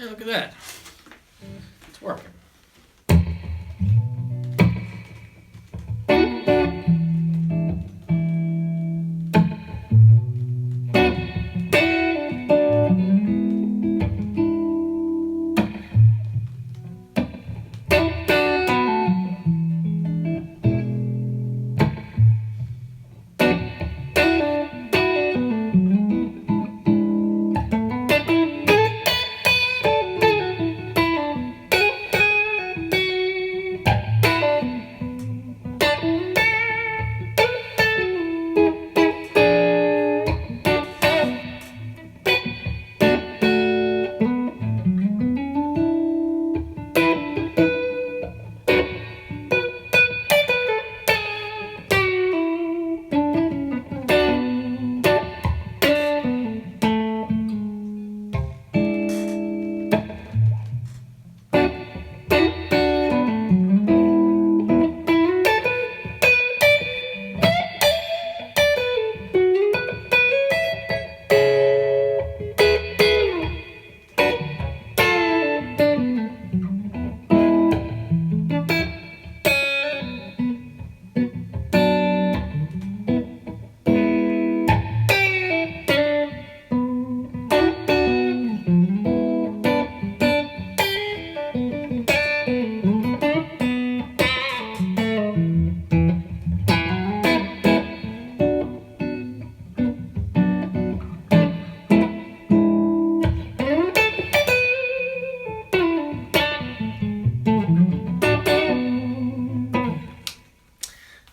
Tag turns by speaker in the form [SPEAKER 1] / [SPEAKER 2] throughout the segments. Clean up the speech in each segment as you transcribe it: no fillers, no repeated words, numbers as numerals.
[SPEAKER 1] look at that. It's working.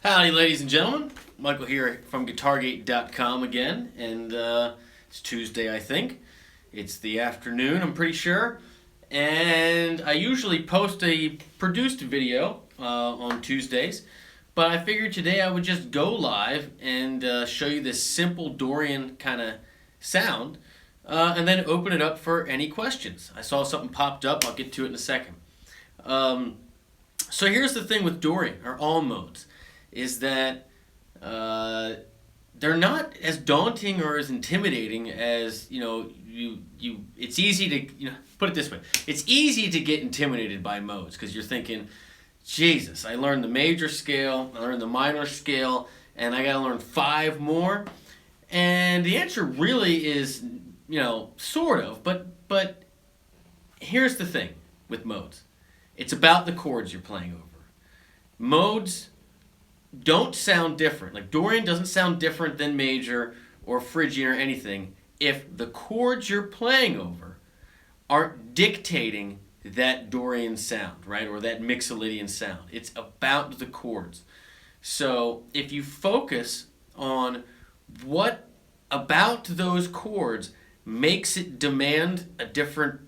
[SPEAKER 1] Howdy, ladies and gentlemen. Michael here from GuitarGate.com again, and it's Tuesday, I think. It's the afternoon, I'm pretty sure, and I usually post a produced video on Tuesdays, but I figured today I would just go live and show you this simple Dorian kind of sound, and then open it up for any questions. I saw something popped up, I'll get to it in a second. So here's the thing with Dorian, or all modes, is that they're not as daunting or as intimidating as, it's easy to, put it this way. It's easy to get intimidated by modes because you're thinking, Jesus, I learned the major scale, I learned the minor scale, and I got to learn 5 more. And the answer really is, sort of, but here's the thing with modes. It's about the chords you're playing over. Modes don't sound different. Like Dorian doesn't sound different than major or Phrygian or anything if the chords you're playing over aren't dictating that Dorian sound, right? Or that Mixolydian sound. It's about the chords. So if you focus on what about those chords makes it demand a different,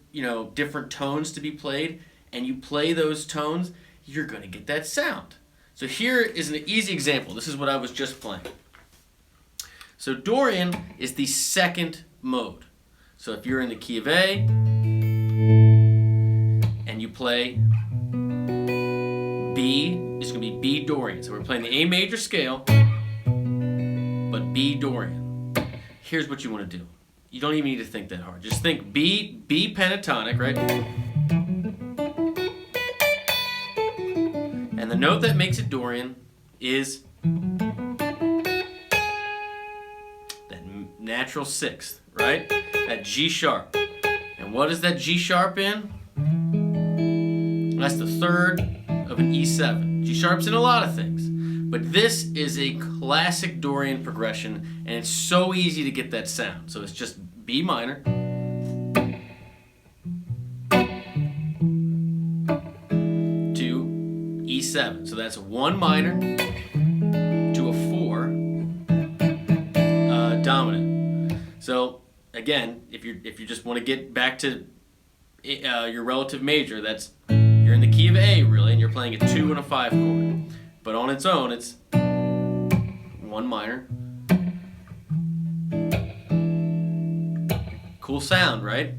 [SPEAKER 1] different tones to be played, and you play those tones, you're going to get that sound. So here is an easy example. This is what I was just playing. So Dorian is the second mode. So if you're in the key of A and you play B, it's going to be B Dorian. So we're playing the A major scale, but B Dorian. Here's what you want to do. You don't even need to think that hard. Just think B pentatonic, right? And the note that makes it Dorian is that natural 6th, right? That G sharp. And what is that G sharp in? That's the 3rd of an E7. G sharp's in a lot of things. But this is a classic Dorian progression, and it's so easy to get that sound. So it's just B minor. E7. So that's a 1 minor to a 4 dominant. So again, if you just want to get back to your relative major, that's you're in the key of A really, and you're playing a 2 and a 5 chord. But on its own, it's 1 minor. Cool sound, right?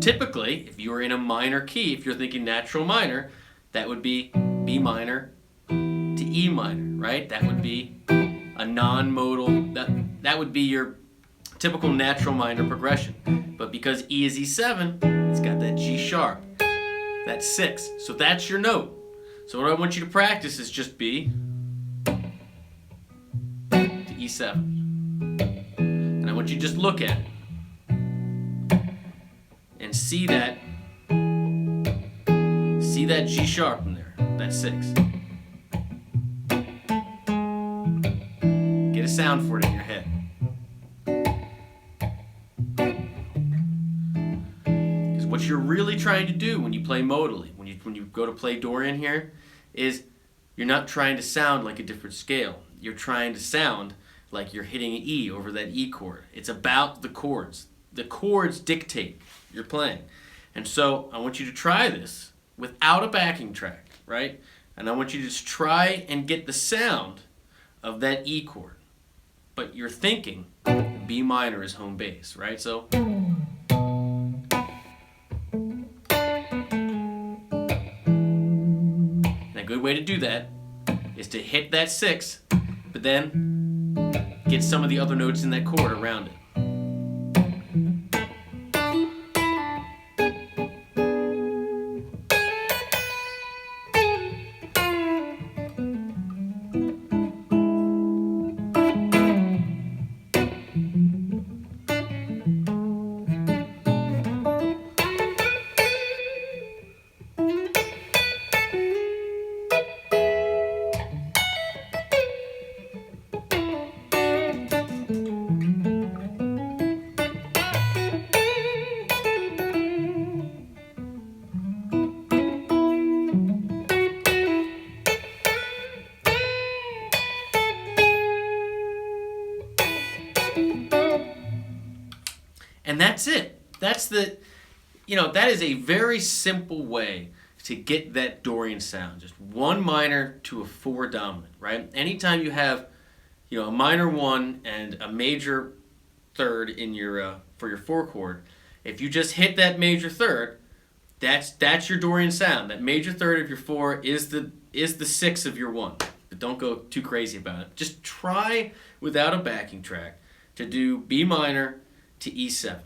[SPEAKER 1] Typically, if you were in a minor key, if you're thinking natural minor, that would be B minor to E minor, right? That would be a non-modal, that would be your typical natural minor progression. But because E is E7, it's got that G sharp. That's 6. So that's your note. So what I want you to practice is just B to E7. And I want you to just look at it and see that G sharp in there. That's 6. Get a sound for it in your head. Because what you're really trying to do when you play modally, when you go to play Dorian here, is you're not trying to sound like a different scale. You're trying to sound like you're hitting an E over that E chord. It's about the chords. The chords dictate your playing. And so I want you to try this without a backing track, right? And I want you to just try and get the sound of that E chord. But you're thinking B minor is home base, right? So a good way to do that is to hit that 6, but then get some of the other notes in that chord around it. And that's it. That's the, that is a very simple way to get that Dorian sound. Just 1 minor to a 4 dominant, right? Anytime you have, a minor 1 and a major 3rd in your for your 4 chord, if you just hit that major 3rd, that's your Dorian sound. That major 3rd of your 4 is the 6 of your 1. But don't go too crazy about it. Just try without a backing track to do B minor to E7,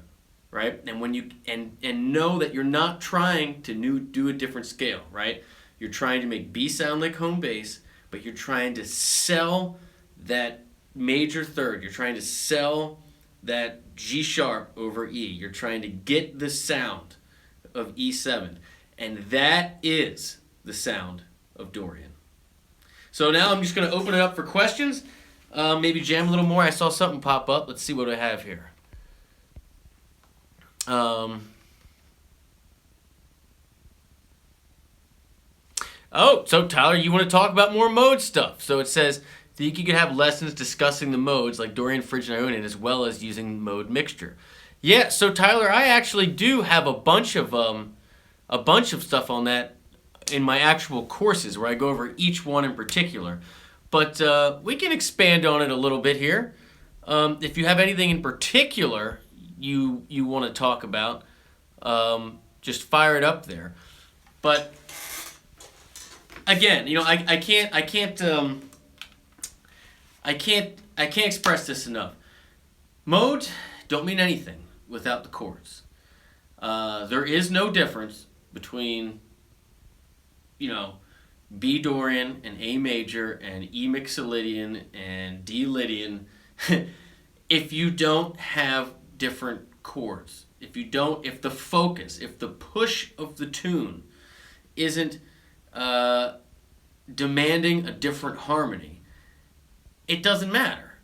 [SPEAKER 1] right? And when you and know that you're not trying to do a different scale, right? You're trying to make B sound like home bass, but you're trying to sell that major 3rd. You're trying to sell that G sharp over E. You're trying to get the sound of E7, and that is the sound of Dorian. So now I'm just going to open it up for questions. Maybe jam a little more. I saw something pop up. Let's see what I have here. So Tyler, you want to talk about more mode stuff. So it says, think you could have lessons discussing the modes like Dorian, Phrygian, Ionian, as well as using mode mixture. Yeah, so Tyler, I actually do have a bunch of stuff on that in my actual courses where I go over each one in particular. But we can expand on it a little bit here. If you have anything in particular you want to talk about, just fire it up there. But again, I can't express this enough. Modes don't mean anything without the chords. There is no difference between B Dorian and A major and E mixolydian and D Lydian if you don't have different chords. If the focus, if the push of the tune isn't demanding a different harmony, it doesn't matter.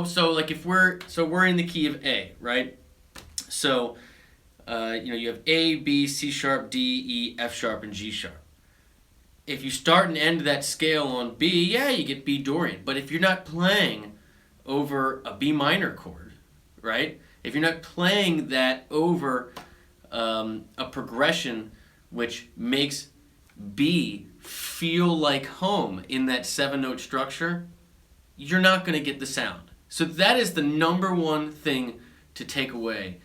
[SPEAKER 1] So like if we're in the key of A, right? So you have A, B, C sharp, D, E, F sharp, and G sharp. If you start and end that scale on B, yeah, you get B Dorian. But if you're not playing over a B minor chord, right? If you're not playing that over a progression which makes B feel like home in that 7-note structure, you're not going to get the sound. So that is the number one thing to take away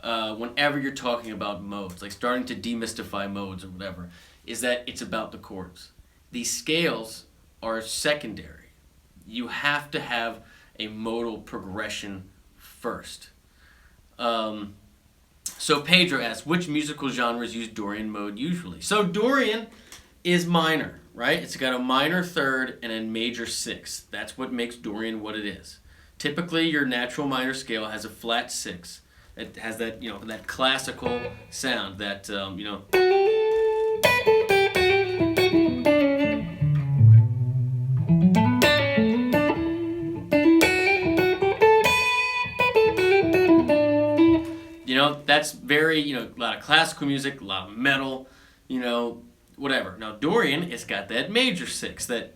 [SPEAKER 1] whenever you're talking about modes, like starting to demystify modes or whatever, is that it's about the chords. These scales are secondary. You have to have a modal progression first. So Pedro asks, which musical genres use Dorian mode usually? So Dorian is minor, right? It's got a minor third and a major sixth. That's what makes Dorian what it is. Typically, your natural minor scale has a flat six. It has that, that classical sound, that, that's very, a lot of classical music, a lot of metal, whatever. Now, Dorian, it's got that major six, that...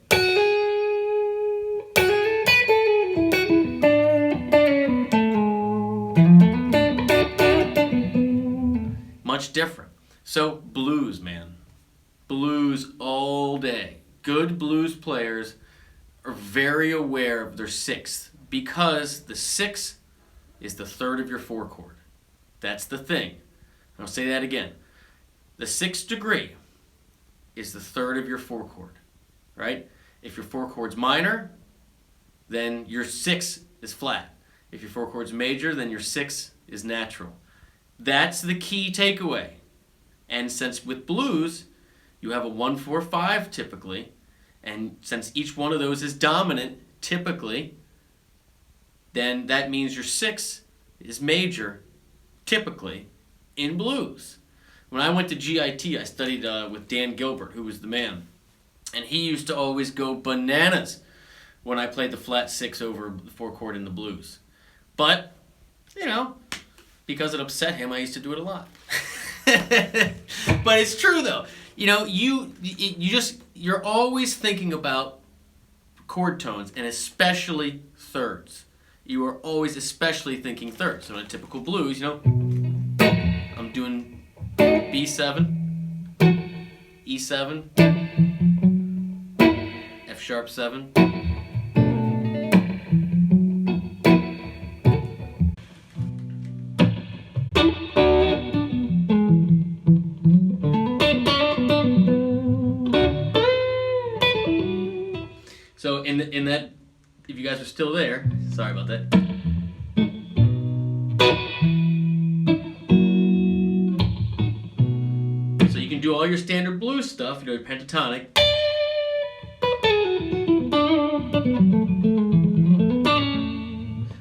[SPEAKER 1] Much different. So, blues, man. Blues all day. Good blues players are very aware of their sixth, because the sixth is the third of your four chord. That's the thing. I'll say that again. The sixth degree is the third of your four chord, right? If your four chord's minor, then your sixth is flat. If your four chord's major, then your sixth is natural. That's the key takeaway. And since with blues, you have a 1-4-5 typically, and since each one of those is dominant typically, then that means your sixth is major typically in blues. When I went to GIT, I studied with Dan Gilbert, who was the man. And he used to always go bananas when I played the flat six over the four chord in the blues. But, because it upset him, I used to do it a lot. But it's true though. You're always thinking about chord tones, and especially thirds. You are always especially thinking thirds. So in a typical blues, I'm doing B7, E7, F sharp 7. So in that, if you guys are still there, sorry about that. So you can do all your standard blues stuff, your pentatonic.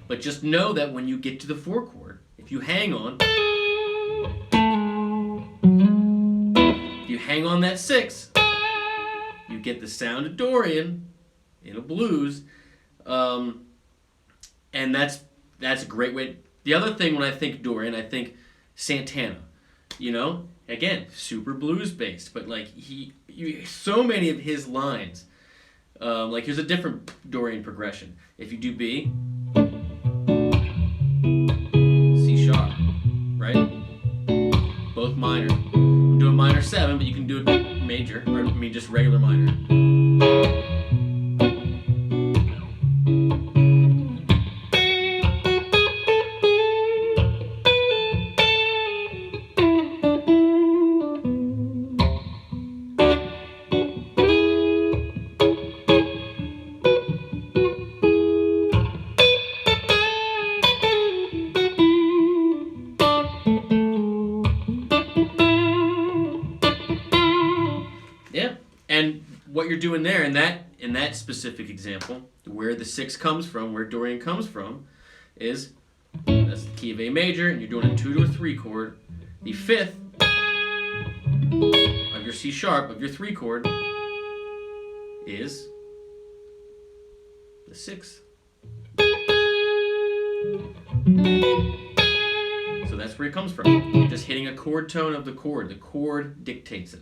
[SPEAKER 1] But just know that when you get to the four chord, if you hang on that six, you get the sound of Dorian in a blues, and that's a great way. The other thing, when I think Dorian, I think Santana. Again, super blues based, but so many of his lines. Here's a different Dorian progression. If you do B, C sharp, right? Both minor. I'm doing minor 7, but you can do it major, or just regular minor. And what you're doing there in that specific example, where the six comes from, where Dorian comes from, is that's the key of A major, and you're doing a 2 to a 3 chord. The fifth of your C sharp of your 3 chord is the sixth. So that's where it comes from. Just hitting a chord tone of the chord. The chord dictates it.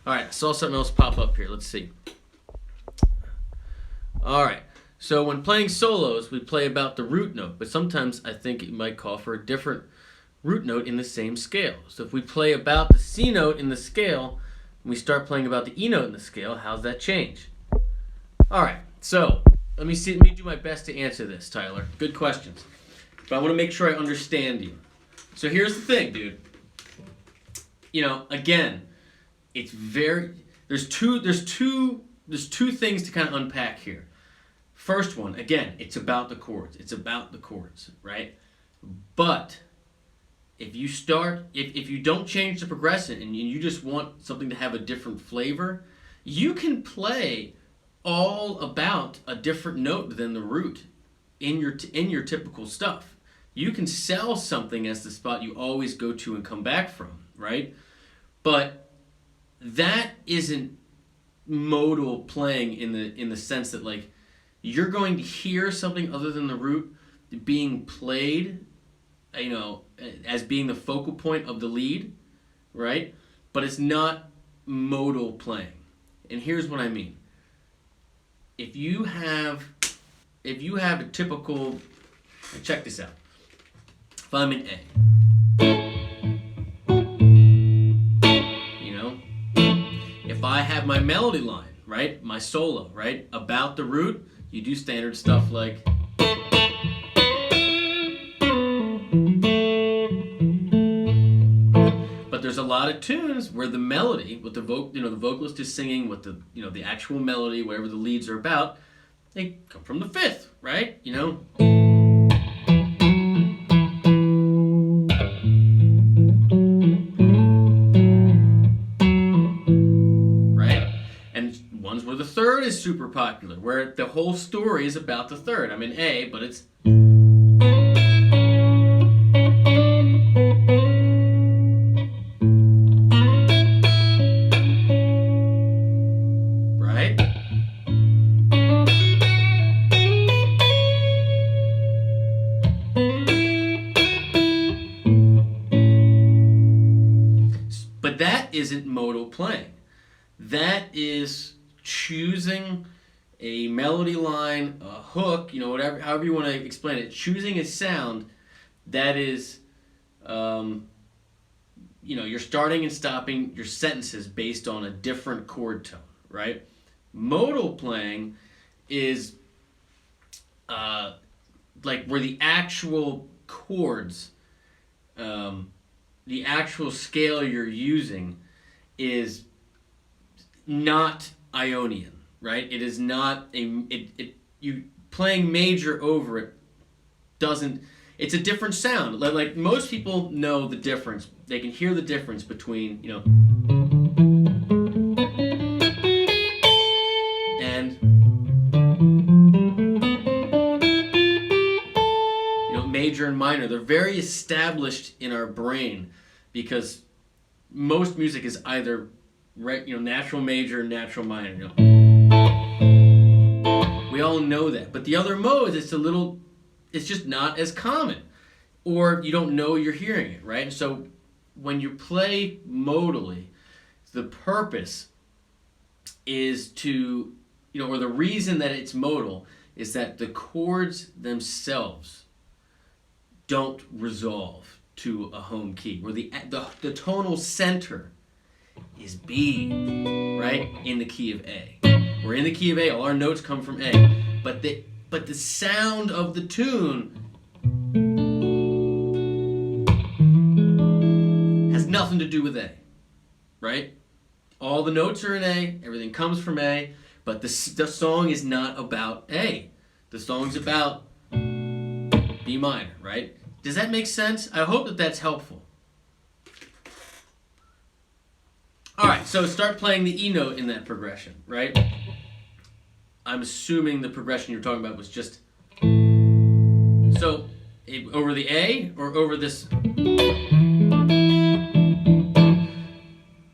[SPEAKER 1] All right, I saw something else pop up here. Let's see. All right, so when playing solos, we play about the root note, but sometimes I think it might call for a different root note in the same scale. So if we play about the C note in the scale, and we start playing about the E note in the scale, how's that change? All right, so let me do my best to answer this, Tyler. Good questions. But I want to make sure I understand you. So here's the thing, dude. Again, it's there's two things to kind of unpack here. First one, again, it's about the chords. It's about the chords, right? But if you don't change the progression and you just want something to have a different flavor, you can play all about a different note than the root in your typical stuff. You can sell something as the spot you always go to and come back from, right? But that isn't modal playing in the sense that, like, you're going to hear something other than the root being played, as being the focal point of the lead, right? But it's not modal playing. And here's what I mean. If you have a typical, check this out. If I'm in A, if I have my melody line, right, my solo, right, about the root, you do standard stuff like, but there's a lot of tunes where the melody, with the vocalist is singing, with the actual melody, whatever the leads are about, they come from the fifth, right? Right? And ones where the third is super popular, where the whole story is about the third. I'm in A, but it's isn't modal playing. That is choosing a melody line, a hook, whatever, however you want to explain it. Choosing a sound that is, you're starting and stopping your sentences based on a different chord tone, right? Modal playing is like where the actual chords, the actual scale you're using is not Ionian, right? It is not you playing major over it doesn't, it's a different sound. Like most people know the difference. They can hear the difference between, and major and minor. They're very established in our brain because most music is either natural major, natural minor. We all know that. But the other modes, it's just not as common, or you don't know you're hearing it, right? And so when you play modally, the purpose is to, or the reason that it's modal is that the chords themselves don't resolve to a home key, where the tonal center is B, right, in the key of A. We're in the key of A, all our notes come from A, but the sound of the tune has nothing to do with A, right? All the notes are in A, everything comes from A, but the song is not about A. The song's about B minor, right? Does that make sense? I hope that that's helpful. All right, so start playing the E note in that progression, right? I'm assuming the progression you're talking about was just, so over the A or over this?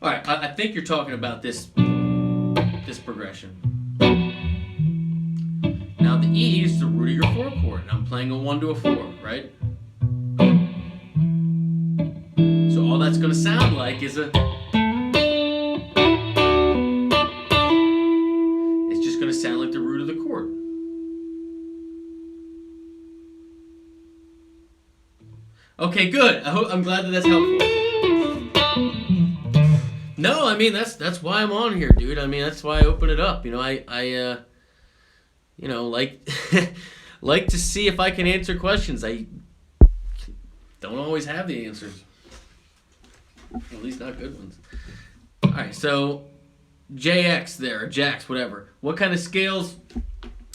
[SPEAKER 1] All right, I think you're talking about this progression. Now the E is the root of your 4 chord, and I'm playing a 1 to a 4, right? So all that's going to sound like is it's just going to sound like the root of the chord. Okay, good. I'm glad that that's helpful. No, I mean that's why I'm on here, dude. I mean that's why I open it up. I like to see if I can answer questions. I don't always have the answers. At least not good ones. All right, so JX there, or Jax, whatever. What kind of scales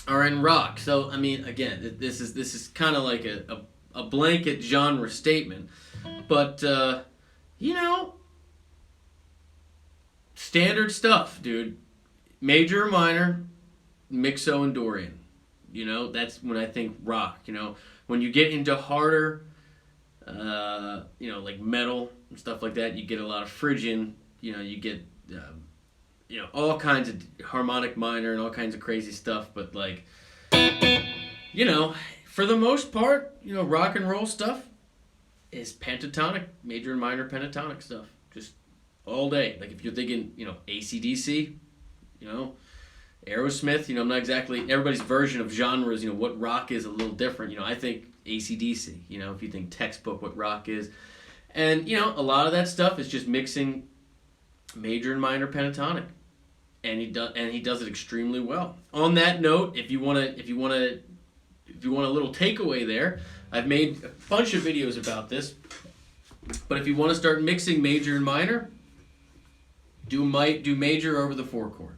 [SPEAKER 1] are in rock? So I mean, again, this is kind of like a a blanket genre statement, but you know, standard stuff, dude. Major or minor, mixo and Dorian. You know, that's when I think rock. You know, when you get into harder, you know, like metal and stuff like that, you get a lot of Phrygian. You know, you get you know, all kinds of harmonic minor and all kinds of crazy stuff. But like, you know, for the most part, you know, rock and roll stuff is pentatonic, major and minor pentatonic stuff, just all day. Like if you're thinking, you know, AC/DC, you know, Aerosmith, you know, I'm not exactly, everybody's version of genres, you know, what rock is a little different. You know, I think AC/DC, you know, if you think textbook what rock is. And, you know, a lot of that stuff is just mixing major and minor pentatonic. And he does it extremely well. On that note, if you want a little takeaway there, I've made a bunch of videos about this. But if you want to start mixing major and minor, do major over the 4 chord.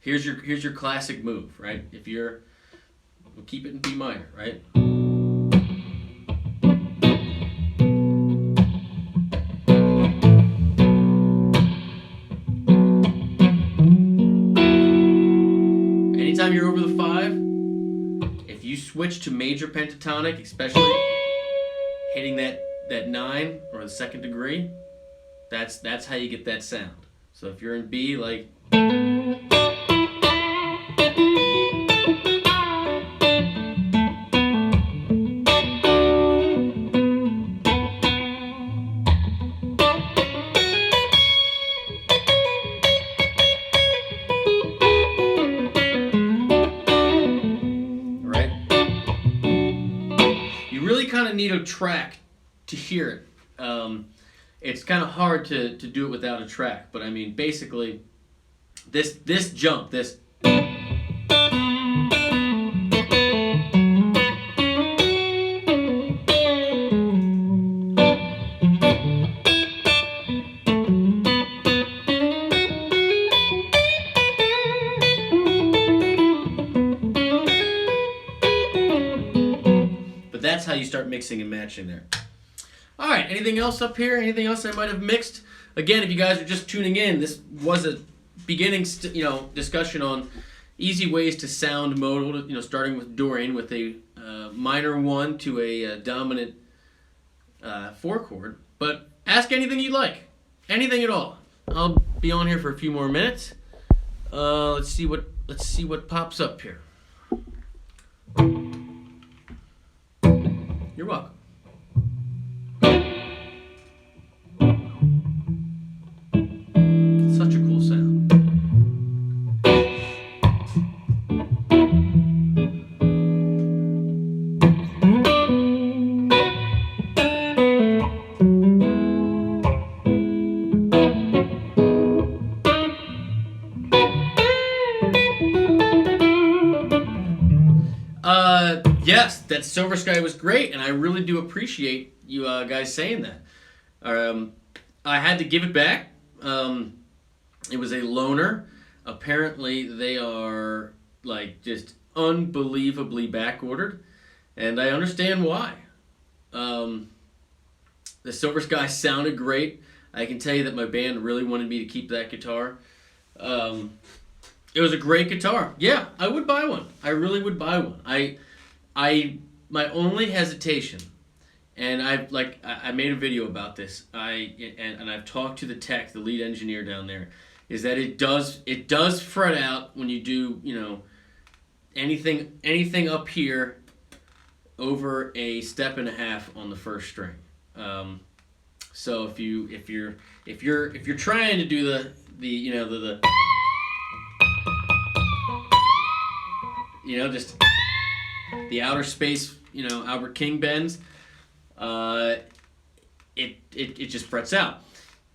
[SPEAKER 1] Here's your classic move, right? We'll keep it in B minor, right? Anytime you're over the 5, if you switch to major pentatonic, especially hitting that 9 or the 2nd degree, that's how you get that sound. So if you're in B, like, need a track to hear it. It's kind of hard to do it without a track, but I mean, basically, this jump, this. That's how you start mixing and matching there. All right, anything else up here? Anything else I might have mixed? Again, if you guys are just tuning in, this was a beginning, discussion on easy ways to sound modal. Starting with Dorian with a minor 1 to a dominant 4 chord. But ask anything you'd like, anything at all. I'll be on here for a few more minutes. Let's see what pops up here. You're welcome. Such a cool sound. Yes, that Silver Sky was great, and I really do appreciate you guys saying that. I had to give it back. It was a loaner. Apparently, they are like just unbelievably back-ordered, and I understand why. The Silver Sky sounded great. I can tell you that my band really wanted me to keep that guitar. It was a great guitar. Yeah, I would buy one. I really would buy one. My only hesitation, and I made a video about this. And I've talked to the tech, the lead engineer down there, is that it does fret out when you do anything up here over a step and a half on the first string. So if you're trying to do the just the outer space, Albert King bends, it just frets out.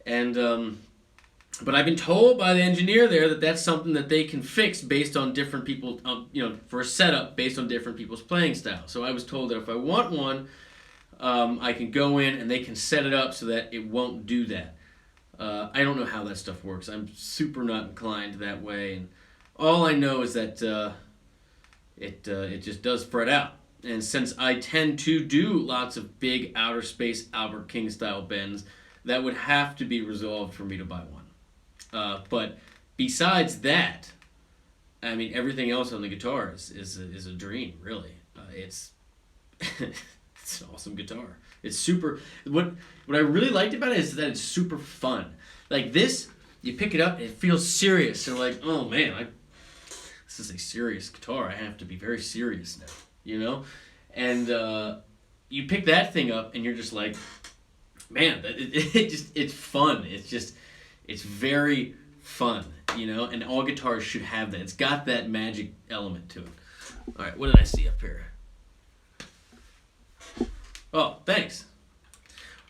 [SPEAKER 1] And but I've been told by the engineer there that that's something that they can fix based on different people, for a setup based on different people's playing style. So I was told that if I want one, I can go in and they can set it up so that it won't do that. I don't know how that stuff works. I'm super not inclined that way, and all I know is that it just does fret out. And since I tend to do lots of big outer space Albert King style bends, that would have to be resolved for me to buy one. But besides that, I mean, everything else on the guitar is a dream, really. It's it's an awesome guitar. It's super. What I really liked about it is that it's super fun. Like this, you pick it up, and it feels serious. You're like, oh man, this is a serious guitar. I have to be very serious now, you know? And you pick that thing up, and you're just like, man, it's fun. It's very fun, you know? And all guitars should have that. It's got that magic element to it. All right, what did I see up here? Oh, thanks.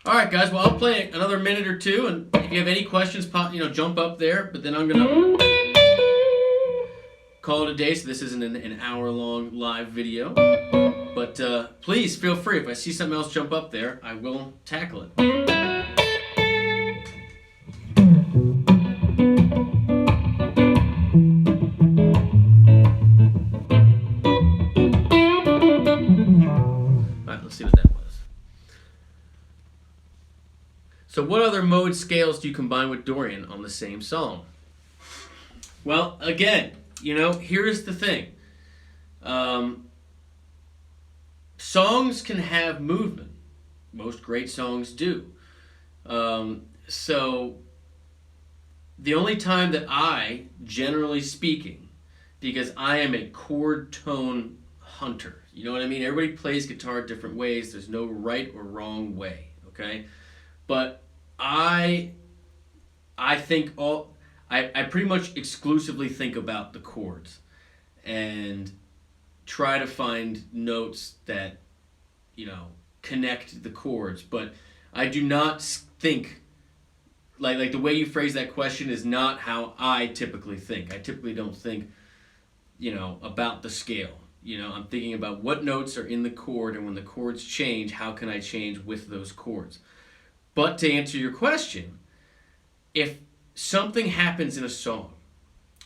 [SPEAKER 1] All right, guys. Well, I'll play another minute or two, and if you have any questions, jump up there. But then I'm gonna call it a day. So this isn't an hour-long live video, but please feel free. If I see something else jump up there, I will tackle it. All right, let's see what that was. So what other mode scales do you combine with Dorian on the same song? Well, again, here's the thing. Songs can have movement. Most great songs do. So the only time that I, generally speaking, because I am a chord tone hunter, you know what I mean? Everybody plays guitar different ways. There's no right or wrong way, okay? But I think I pretty much exclusively think about the chords and try to find notes that, connect the chords. But I do not think, like the way you phrase that question is not how I typically think. I typically don't think, about the scale. I'm thinking about what notes are in the chord, and when the chords change, how can I change with those chords? But to answer your question, if something happens in a song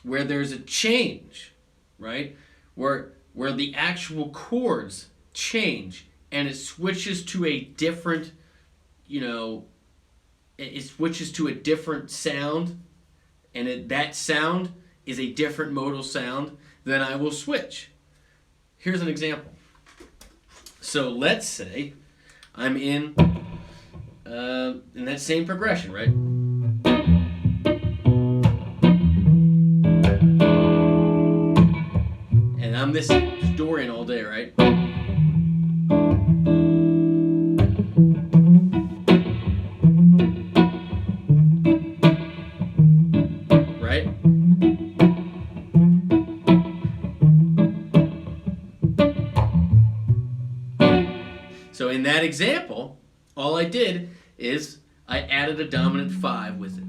[SPEAKER 1] where there's a change, right, where the actual chords change and it switches to a different, it switches to a different sound, and that sound is a different modal sound, then I will switch. Here's an example. So let's say I'm in that same progression, right? And I'm this Dorian all day, right? Right? So in that example, all I did is I added a dominant 5 with it.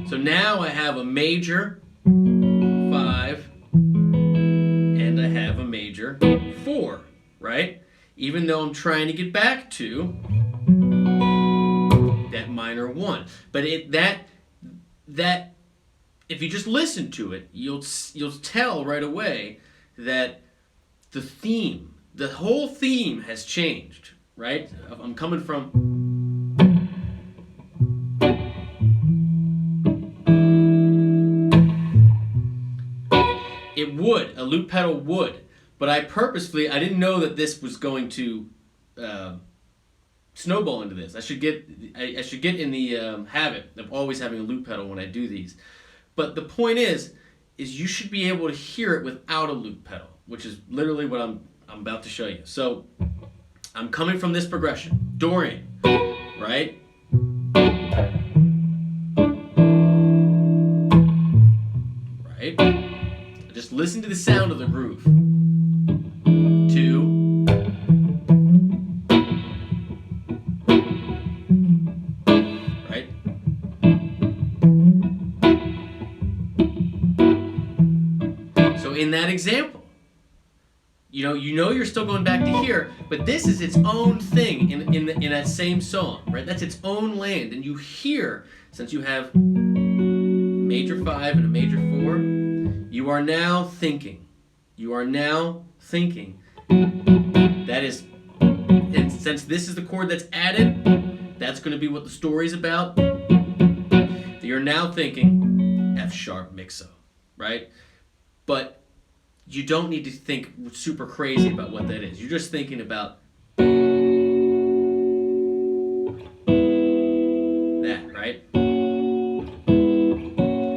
[SPEAKER 1] So now I have a major 5 and I have a major 4, right? Even though I'm trying to get back to that minor 1. But that if you just listen to it, you'll tell right away that the whole theme has changed, right? I'm coming from a loop pedal would, but I didn't know that this was going to snowball into this. I should get in the habit of always having a loop pedal when I do these. But the point is you should be able to hear it without a loop pedal, which is literally what I'm about to show you. So I'm coming from this progression, Dorian, right? Right? Just listen to the sound of the groove. 2. Right? So in that example, you're still going back to here, but this is its own thing in that same song, right? That's its own land, and you hear, since you have major 5 and a major 4, you are now thinking That is, and since this is the chord that's added, that's going to be what the story's about. You're now thinking F sharp mixo, right? But you don't need to think super crazy about what that is. You're just thinking about that, right?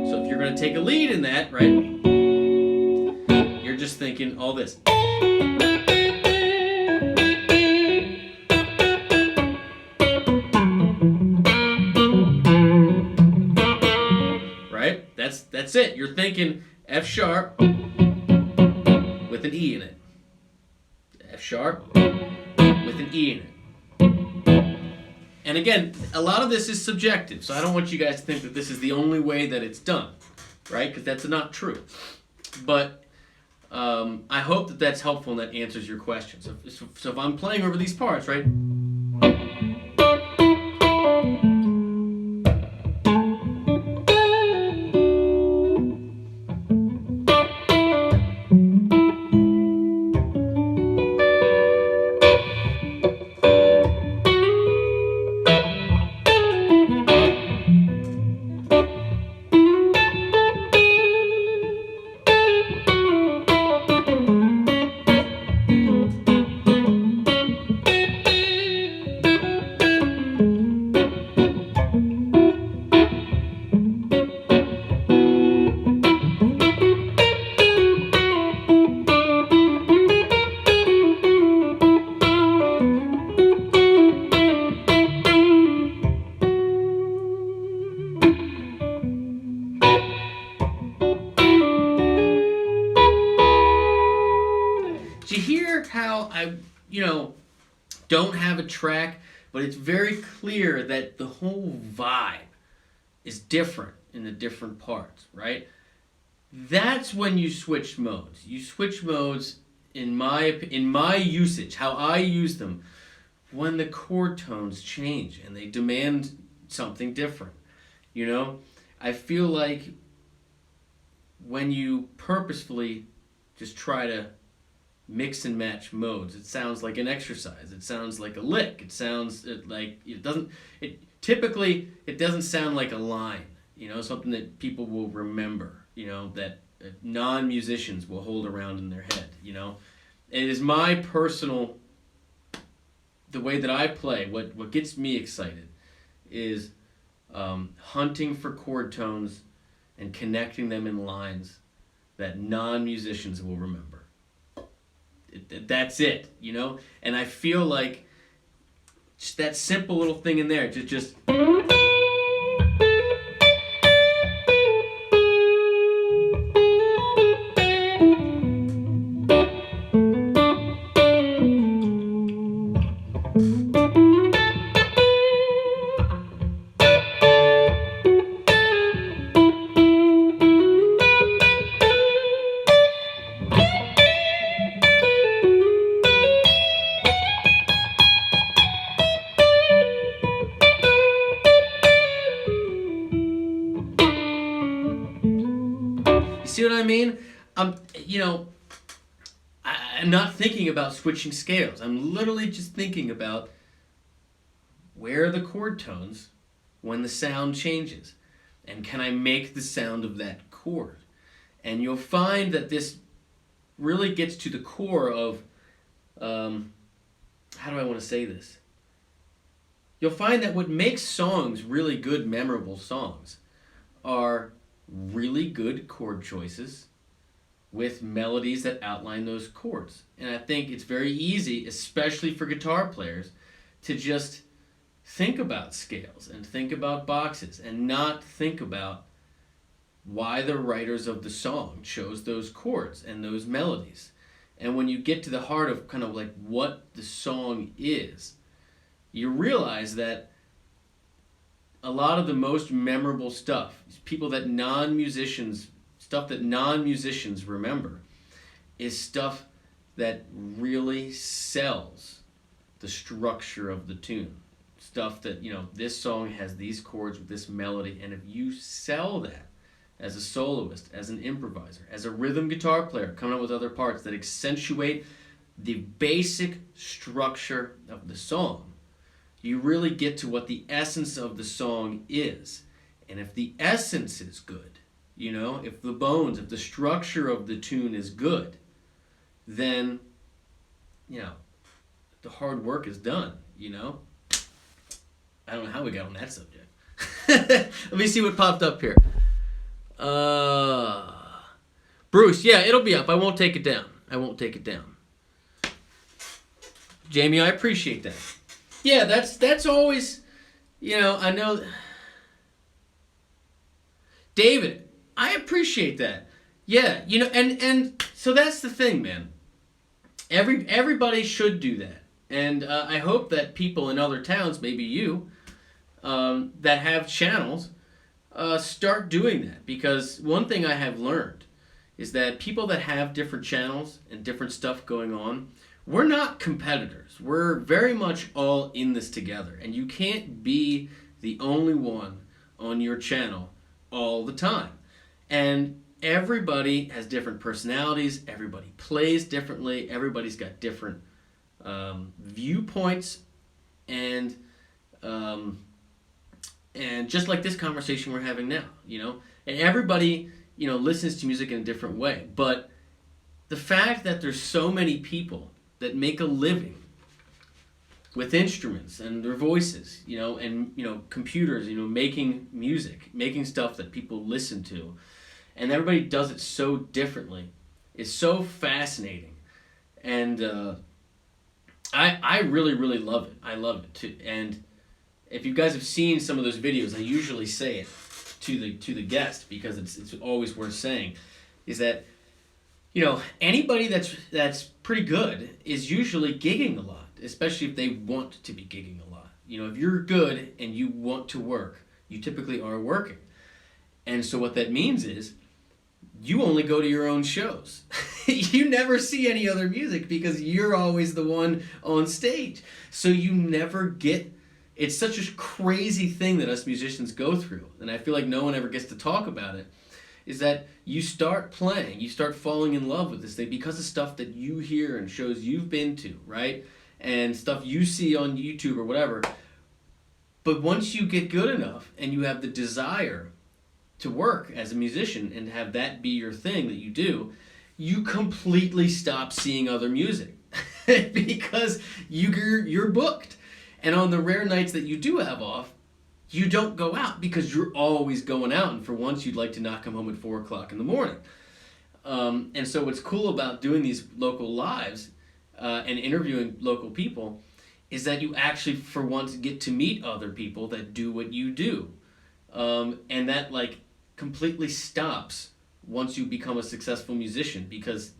[SPEAKER 1] So if you're going to take a lead in that, right, you're just thinking all this. Right? That's it. You're thinking F sharp with an E in it. F sharp with an E in it. And again, a lot of this is subjective, so I don't want you guys to think that this is the only way that it's done, right? Because that's not true. But I hope that that's helpful and that answers your question. So if I'm playing over these parts, right? Do you hear how I, don't have a track, but it's very clear that the whole vibe is different in the different parts, right? That's when you switch modes. You switch modes in my usage, how I use them, when the chord tones change and they demand something different. I feel like when you purposefully just try to mix and match modes, it sounds like an exercise. It sounds like a lick. It sounds like it doesn't. Typically it doesn't sound like a line. Something that people will remember. That non-musicians will hold around in their head. It is my personal. The way that I play, what gets me excited, is hunting for chord tones and connecting them in lines that non-musicians will remember. That's it, And I feel like just that simple little thing in there, just see what I mean? I'm not thinking about switching scales. I'm literally just thinking about where are the chord tones when the sound changes, and can I make the sound of that chord? And you'll find that this really gets to the core of, how do I want to say this? You'll find that what makes songs really good, memorable songs are really good chord choices with melodies that outline those chords. And I think it's very easy, especially for guitar players, to just think about scales and think about boxes and not think about why the writers of the song chose those chords and those melodies. And when you get to the heart of kind of like what the song is, you realize that a lot of the most memorable stuff, stuff that non-musicians remember, is stuff that really sells the structure of the tune. Stuff that, this song has these chords with this melody, and if you sell that as a soloist, as an improviser, as a rhythm guitar player, coming up with other parts that accentuate the basic structure of the song, you really get to what the essence of the song is. And if the essence is good, you know, if the bones, if the structure of the tune is good, then, you know, the hard work is done, you know? I don't know how we got on that subject. Let me see what popped up here. Bruce, yeah, it'll be up. I won't take it down. Jamie, I appreciate that. Yeah, that's always, you know, I know. David, I appreciate that. Yeah, you know, and so that's the thing, man. Everybody should do that. And I hope that people in other towns, maybe you, that have channels, start doing that. Because one thing I have learned is that people that have different channels and different stuff going on, we're not competitors. We're very much all in this together. And you can't be the only one on your channel all the time. And everybody has different personalities. Everybody plays differently. Everybody's got different viewpoints. And just like this conversation we're having now, you know, and everybody, you know, listens to music in a different way. But the fact that there's so many people that make a living with instruments and their voices, you know, and, you know, computers, you know, making music, making stuff that people listen to, and everybody does it so differently, is so fascinating. And I really, really love it. I love it too. And if you guys have seen some of those videos, I usually say it to the guest because it's always worth saying, is that, you know, anybody that's pretty good is usually gigging a lot, especially if they want to be gigging a lot. You know, if you're good and you want to work, you typically are working. And so what that means is you only go to your own shows. You never see any other music because you're always the one on stage. So you never get, it's such a crazy thing that us musicians go through, and I feel like no one ever gets to talk about it, is that you start playing, you start falling in love with this thing because of stuff that you hear and shows you've been to, right? And stuff you see on YouTube or whatever. But once you get good enough and you have the desire to work as a musician and have that be your thing that you do, you completely stop seeing other music because you're booked. And on the rare nights that you do have off, you don't go out because you're always going out, and for once you'd like to not come home at 4 o'clock in the morning. And so what's cool about doing these local lives and interviewing local people is that you actually for once get to meet other people that do what you do. And that like completely stops once you become a successful musician because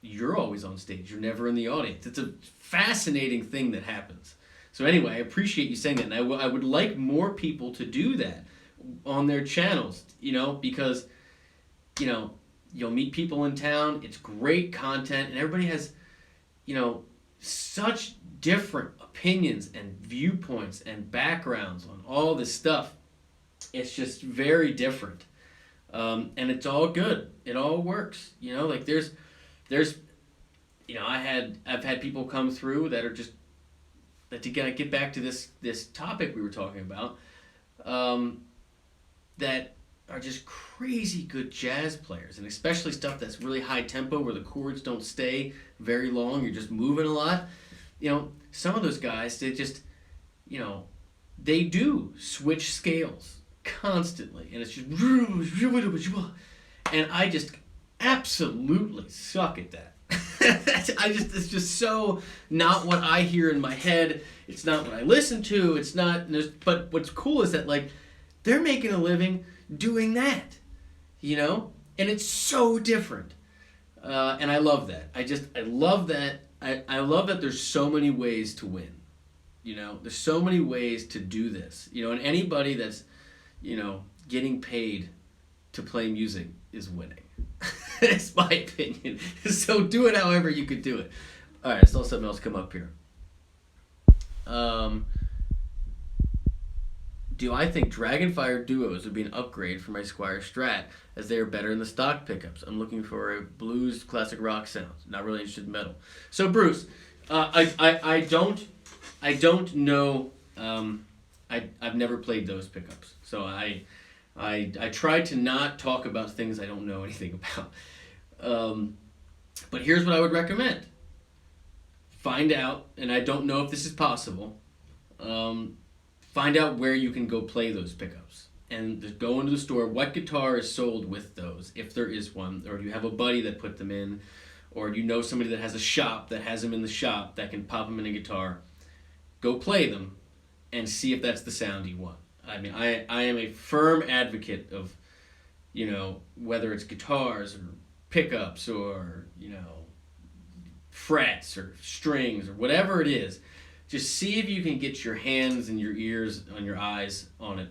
[SPEAKER 1] you're always on stage. You're never in the audience. It's a fascinating thing that happens. So anyway, I appreciate you saying that, and I would like more people to do that on their channels, you know, because, you know, you'll meet people in town, it's great content, and everybody has, you know, such different opinions and viewpoints and backgrounds on all this stuff. It's just very different, and it's all good. It all works, you know, like there's, you know, I've had people come through that are just, to get back to this topic we were talking about, that are just crazy good jazz players, and especially stuff that's really high tempo where the chords don't stay very long, you're just moving a lot. You know, some of those guys, they just, you know, they do switch scales constantly, and it's just, and I just absolutely suck at that. It's just so not what I hear in my head. It's not what I listen to. It's not. But what's cool is that like they're making a living doing that, you know, and it's so different. And I love that. I love that. I love that there's so many ways to win. You know, there's so many ways to do this. You know, and anybody that's, you know, getting paid to play music is winning. It's my opinion. So do it however you could do it. All right, I saw something else come up here. Do I think Dragonfire Duos would be an upgrade for my Squire Strat, as they are better in the stock pickups? I'm looking for a blues classic rock sound. Not really interested in metal. So Bruce, I don't know. I've never played those pickups, so I try to not talk about things I don't know anything about. But here's what I would recommend. Find out, and I don't know if this is possible. Find out where you can go play those pickups, and just go into the store. What guitar is sold with those, if there is one, or you have a buddy that put them in, or you know somebody that has a shop that has them in the shop that can pop them in a guitar. Go play them, and see if that's the sound you want. I mean, I am a firm advocate of, whether it's guitars or pickups or, frets or strings or whatever it is. Just see if you can get your hands and your ears and your eyes on it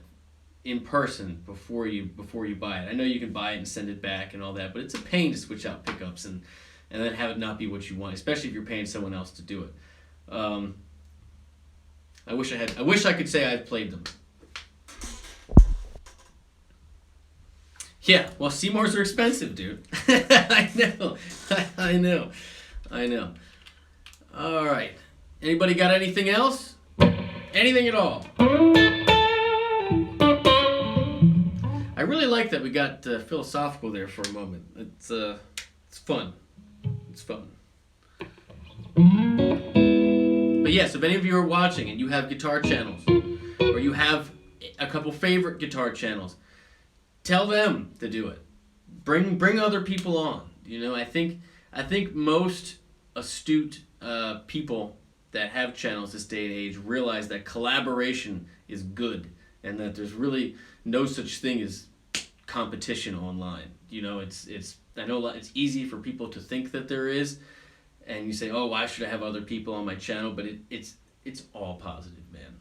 [SPEAKER 1] in person before you buy it. I know you can buy it and send it back and all that, but it's a pain to switch out pickups and then have it not be what you want, especially if you're paying someone else to do it. I wish I could say I've played them. Yeah, well, Seymours are expensive, dude. I know. All right. Anybody got anything else? Anything at all? I really like that we got philosophical there for a moment. It's fun. It's fun. But yes, if any of you are watching and you have guitar channels, or you have a couple favorite guitar channels, tell them to do it. Bring other people on. I think most astute people that have channels this day and age realize that collaboration is good, and that there's really no such thing as competition online. I know it's easy for people to think that there is, and you say, oh, why should I have other people on my channel? But it's all positive, man.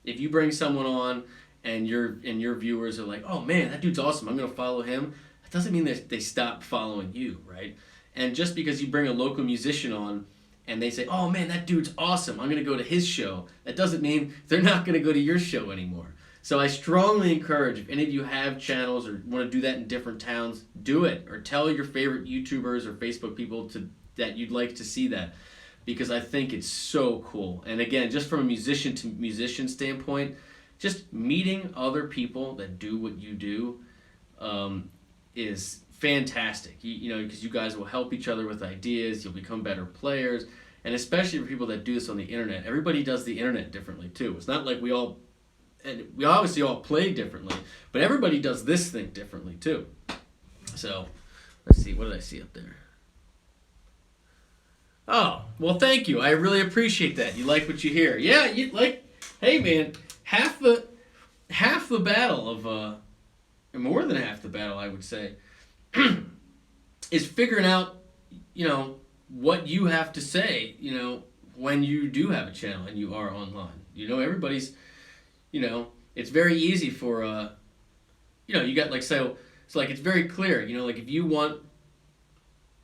[SPEAKER 1] If you bring someone on and your viewers are like, oh man, that dude's awesome, I'm gonna follow him, that doesn't mean that they stop following you, right? And just because you bring a local musician on and they say, oh man, that dude's awesome, I'm gonna go to his show, that doesn't mean they're not gonna go to your show anymore. So I strongly encourage, if any of you have channels or want to do that in different towns, do it. Or tell your favorite YouTubers or Facebook people that you'd like to see that, because I think it's so cool. And again, just from a musician to musician standpoint, just meeting other people that do what you do is fantastic. Because you guys will help each other with ideas, you'll become better players, and especially for people that do this on the internet. Everybody does the internet differently too. It's not like we obviously all play differently, but everybody does this thing differently too. So, let's see, what did I see up there? Oh, well, thank you. I really appreciate that. You like what you hear. Yeah, hey man, half the battle of more than half the battle, I would say, is figuring out, what you have to say, when you do have a channel and you are online. Everybody's, it's very easy for, you got so it's very clear, if you want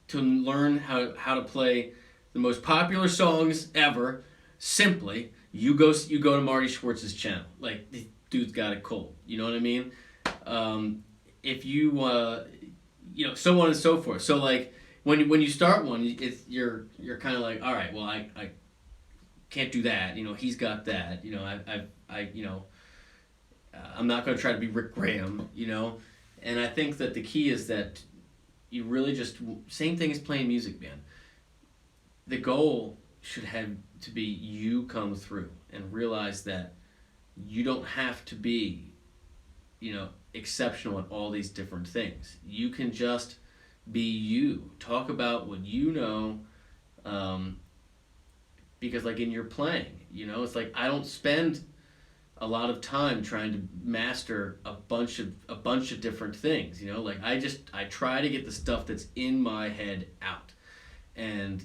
[SPEAKER 1] to learn how to play the most popular songs ever, simply, you go to Marty Schwartz's channel. The dude's got it cold. You know what I mean? If you, so on and so forth. So when you start one, you're kind of like, all right, well, I can't do that. He's got that. I'm not going to try to be Rick Graham. And I think that the key is that you really just, same thing as playing music, man. The goal should have to be you come through and realize that you don't have to be, exceptional at all these different things. You can just be you. Talk about what you know, because in your playing, it's I don't spend a lot of time trying to master a bunch of different things. I try to get the stuff that's in my head out, and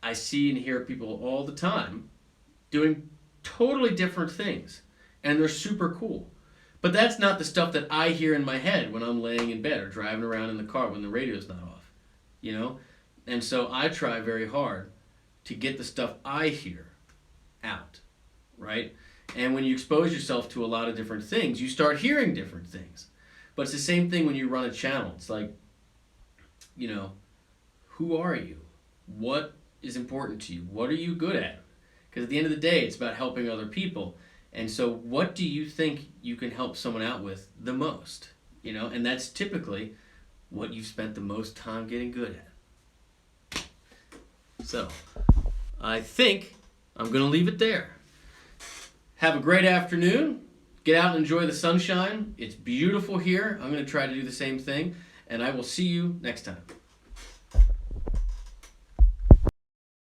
[SPEAKER 1] I see and hear people all the time doing totally different things, and they're super cool. But that's not the stuff that I hear in my head when I'm laying in bed or driving around in the car when the radio's not off, And so I try very hard to get the stuff I hear out, right? And when you expose yourself to a lot of different things, you start hearing different things. But it's the same thing when you run a channel. It's like, you know, who are you? What is important to you? What are you good at? Because at the end of the day, it's about helping other people. And so what do you think you can help someone out with the most? You know, and that's typically what you've spent the most time getting good at. So, I think I'm going to leave it there. Have a great afternoon. Get out and enjoy the sunshine. It's beautiful here. I'm going to try to do the same thing. And I will see you next time.